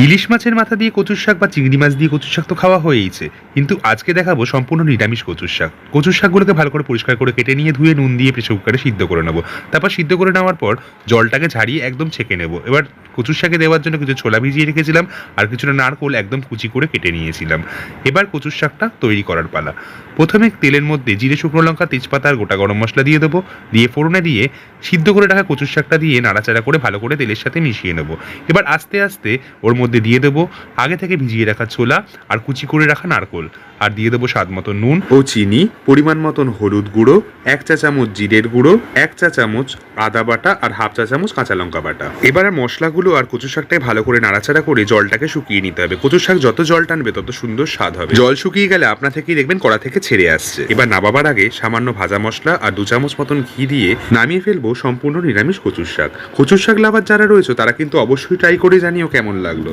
ইলিশ মাছের মাথা দিয়ে কচুর শাক বা চিংড়ি মাছ দিয়ে কচুর শাক তো খাওয়া হয়েইছে, কিন্তু আজকে দেখাবো সম্পূর্ণ নিরামিষ কচুর শাক। কচুর শাকগুলোকে ভালো করে পরিষ্কার করে কেটে নিয়ে ধুয়ে নুন দিয়ে প্রেসার কুকারে সিদ্ধ করে নেবো। তারপর সিদ্ধ করে নেওয়ার পর জলটাকে ঝাড়িয়ে একদম ছেঁকে নেবো। এবার কচুর শাকে দেওয়ার জন্য কিছু ছোলা ভিজিয়ে রেখেছিলাম আর কিছুটা নারকোল একদম কুচি করে কেটে নিয়েছিলাম। এবার কচুর শাকটা তৈরি করার পালা। প্রথমে তেলের মধ্যে জিরে, শুকনো লঙ্কা, তেজপাতা আর গোটা গরম মশলা দিয়ে দেবো। দিয়ে ফোড়নে দিয়ে সিদ্ধ করে রাখা কচুর শাকটা দিয়ে নাড়াচাড়া করে ভালো করে তেলের সাথে মিশিয়ে নেবো। এবার আস্তে আস্তে ওর মধ্যে দিয়ে দেবো আগে থেকে ভিজিয়ে রাখা ছোলা আর কুচি করে রাখা নারকোল, আর দিয়ে দেবো স্বাদ মতো নুন ও চিনি, পরিমাণ মতন হলুদ গুঁড়ো, 1 চা চামচ জিরের গুঁড়ো, 1 চা চামচ আদা বাটা আর হাফ চা চামচ কাঁচা লঙ্কা বাটা। এবার মশলাগুলো আর কচু শাকটাকে ভালো করে নাড়াচাড়া করে জলটাকে শুকিয়ে নিতে হবে। কচু শাক যত জল টানবে তত সুন্দর স্বাদ হবে। জল শুকিয়ে গেলে আপনা থেকেই দেখবেন কড়া থেকে ছেড়ে আসছে। এবার নামাবার আগে সামান্য ভাজা মশলা আর 2 চামচ মতন ঘি দিয়ে নামিয়ে ফেলবো সম্পূর্ণ নিরামিষ কচুর শাক। কচুর শাক লাভার যারা রয়েছে তারা কিন্তু অবশ্যই ট্রাই করে জানিও কেমন লাগলো।